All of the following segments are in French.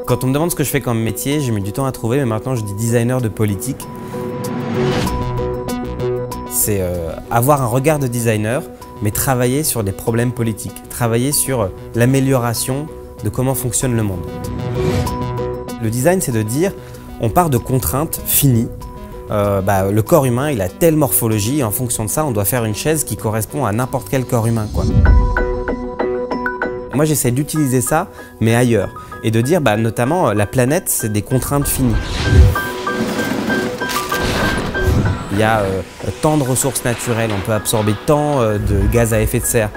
Quand on me demande ce que je fais comme métier, j'ai mis du temps à trouver, mais maintenant je dis designer de politique. C'est avoir un regard de designer, mais travailler sur des problèmes politiques, travailler sur l'amélioration de comment fonctionne le monde. Le design, c'est de dire, on part de contraintes finies. Le corps humain, il a telle morphologie, et en fonction de ça, on doit faire une chaise qui correspond à n'importe quel corps humain, quoi. Moi, j'essaie d'utiliser ça, mais ailleurs. Et de dire, notamment, la planète, c'est des contraintes finies. Il y a tant de ressources naturelles, on peut absorber tant de gaz à effet de serre.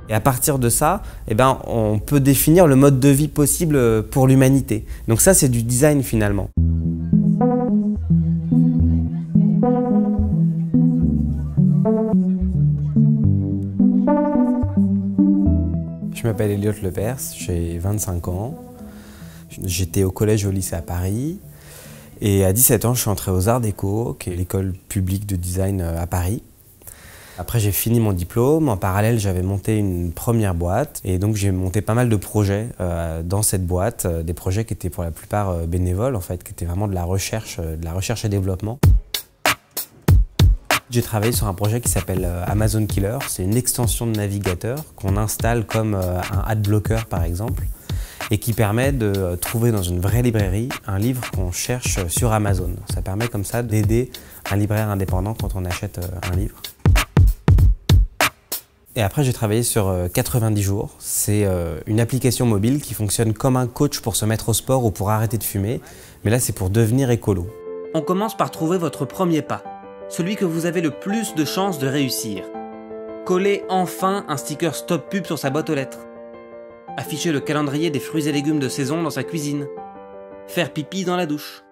Et à partir de ça, on peut définir le mode de vie possible pour l'humanité. Donc ça, c'est du design finalement. Je m'appelle Elliot Lepers, j'ai 25 ans. J'étais au collège et au lycée à Paris. Et à 17 ans, je suis entré aux Arts Déco, qui est l'école publique de design à Paris. Après, j'ai fini mon diplôme. En parallèle, j'avais monté une première boîte. Et donc, j'ai monté pas mal de projets dans cette boîte. Des projets qui étaient pour la plupart bénévoles, en fait, qui étaient vraiment de la recherche et développement. J'ai travaillé sur un projet qui s'appelle Amazon Killer. C'est une extension de navigateur qu'on installe comme un adblocker, par exemple, et qui permet de trouver dans une vraie librairie un livre qu'on cherche sur Amazon. Ça permet comme ça d'aider un libraire indépendant quand on achète un livre. Et après, j'ai travaillé sur 90 jours. C'est une application mobile qui fonctionne comme un coach pour se mettre au sport ou pour arrêter de fumer. Mais là, c'est pour devenir écolo. On commence par trouver votre premier pas, celui que vous avez le plus de chances de réussir. Coller enfin un sticker Stop Pub sur sa boîte aux lettres. Afficher le calendrier des fruits et légumes de saison dans sa cuisine. Faire pipi dans la douche.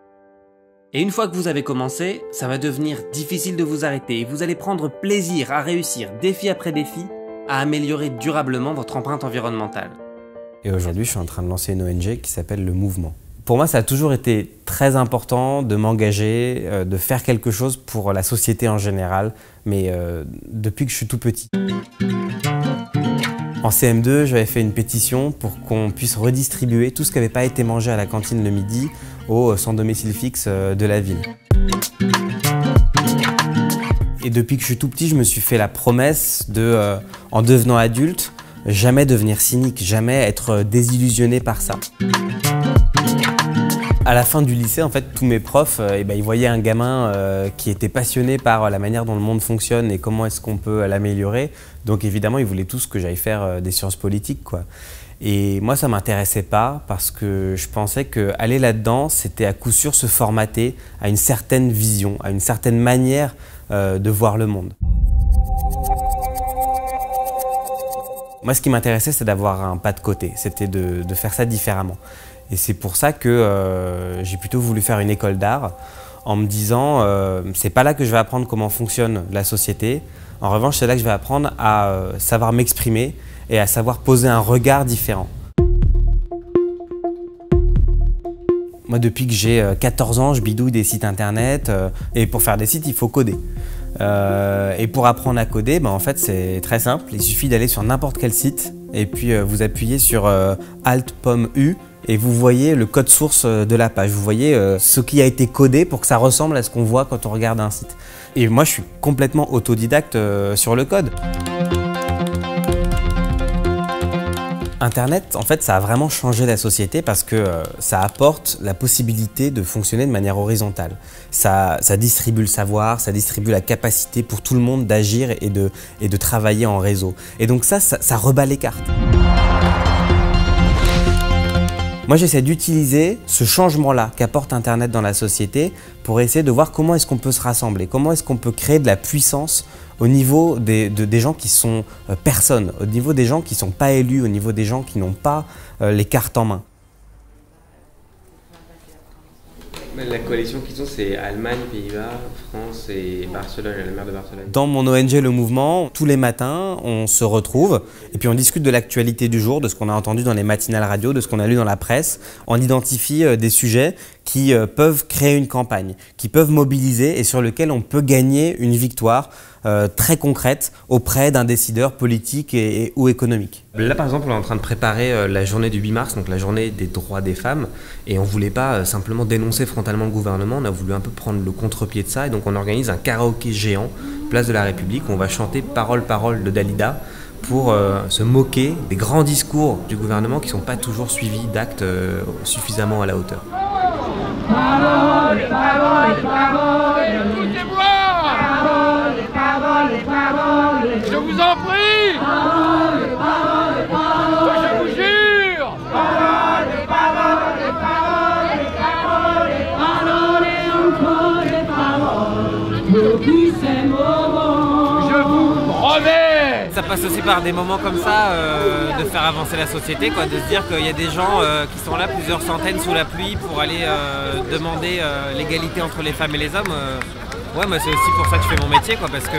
Et une fois que vous avez commencé, ça va devenir difficile de vous arrêter et vous allez prendre plaisir à réussir défi après défi à améliorer durablement votre empreinte environnementale. Et aujourd'hui, je suis en train de lancer une ONG qui s'appelle Le Mouvement. Pour moi, ça a toujours été très important de m'engager, de faire quelque chose pour la société en général, mais depuis que je suis tout petit. En CM2, j'avais fait une pétition pour qu'on puisse redistribuer tout ce qui n'avait pas été mangé à la cantine le midi aux sans domicile fixe de la ville. Et depuis que je suis tout petit, je me suis fait la promesse de, en devenant adulte, jamais devenir cynique, jamais être désillusionné par ça. À la fin du lycée, en fait, tous mes profs, ils voyaient un gamin qui était passionné par la manière dont le monde fonctionne et comment est-ce qu'on peut l'améliorer. Donc évidemment, ils voulaient tous que j'aille faire des sciences politiques, quoi. Et moi, ça ne m'intéressait pas parce que je pensais qu'aller là-dedans, c'était à coup sûr se formater à une certaine vision, à une certaine manière de voir le monde. Moi, ce qui m'intéressait, c'est d'avoir un pas de côté, c'était de faire ça différemment. Et c'est pour ça que j'ai plutôt voulu faire une école d'art en me disant c'est pas là que je vais apprendre comment fonctionne la société. En revanche, c'est là que je vais apprendre à savoir m'exprimer et à savoir poser un regard différent. Moi, depuis que j'ai 14 ans, je bidouille des sites internet et pour faire des sites, il faut coder. Et pour apprendre à coder, en fait, c'est très simple. Il suffit d'aller sur n'importe quel site et puis vous appuyez sur Alt-Pomme-U et vous voyez le code source de la page. Vous voyez ce qui a été codé pour que ça ressemble à ce qu'on voit quand on regarde un site. Et moi, je suis complètement autodidacte sur le code. Internet, en fait, ça a vraiment changé la société parce que ça apporte la possibilité de fonctionner de manière horizontale. Ça distribue le savoir, ça distribue la capacité pour tout le monde d'agir et de travailler en réseau. Et donc ça rebat les cartes. Moi, j'essaie d'utiliser ce changement-là qu'apporte Internet dans la société pour essayer de voir comment est-ce qu'on peut se rassembler, comment est-ce qu'on peut créer de la puissance au niveau des gens qui sont personnes, au niveau des gens qui ne sont pas élus, au niveau des gens qui n'ont pas les cartes en main. La coalition qu'ils ont, c'est Allemagne, Pays-Bas, France et Barcelone, la maire de Barcelone. Dans mon ONG Le Mouvement, tous les matins, on se retrouve et puis on discute de l'actualité du jour, de ce qu'on a entendu dans les matinales radio, de ce qu'on a lu dans la presse. On identifie des sujets qui peuvent créer une campagne, qui peuvent mobiliser et sur lesquels on peut gagner une victoire très concrètes auprès d'un décideur politique ou économique. Là par exemple on est en train de préparer la journée du 8 mars, donc la journée des droits des femmes, et on voulait pas simplement dénoncer frontalement le gouvernement, on a voulu un peu prendre le contre-pied de ça, et donc on organise un karaoké géant, place de la République, où on va chanter Parole, parole de Dalida, pour se moquer des grands discours du gouvernement qui ne sont pas toujours suivis d'actes suffisamment à la hauteur. Parole, parole, parole, écoutez-moi! Parole, parole, parole, je vous en prie! Parole, parole, parole, je vous jure! Parole, parole, parole, parole, parole et encore des paroles, depuis ces moments, je vous promets! Ça passe aussi par des moments comme ça, de faire avancer la société, quoi, de se dire qu'il y a des gens qui sont là, plusieurs centaines sous la pluie, pour aller demander l'égalité entre les femmes et les hommes. Ouais, moi c'est aussi pour ça que je fais mon métier, quoi, parce que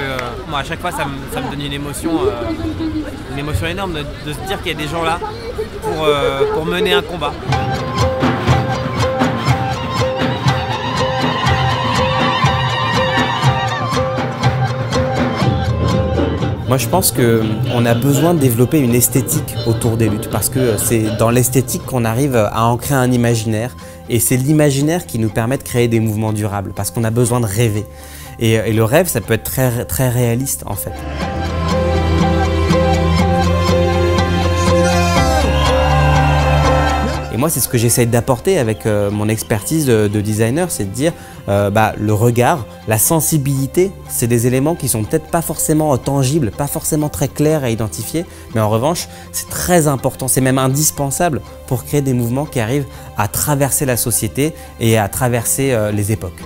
moi à chaque fois ça me donne une émotion énorme de se dire qu'il y a des gens là pour mener un combat. Moi, je pense qu'on a besoin de développer une esthétique autour des luttes parce que c'est dans l'esthétique qu'on arrive à ancrer un imaginaire et c'est l'imaginaire qui nous permet de créer des mouvements durables parce qu'on a besoin de rêver. Et le rêve, ça peut être très, très réaliste en fait. Et moi, c'est ce que j'essaye d'apporter avec mon expertise de designer, c'est de dire le regard, la sensibilité, c'est des éléments qui sont peut-être pas forcément tangibles, pas forcément très clairs à identifier, mais en revanche, c'est très important, c'est même indispensable pour créer des mouvements qui arrivent à traverser la société et à traverser les époques.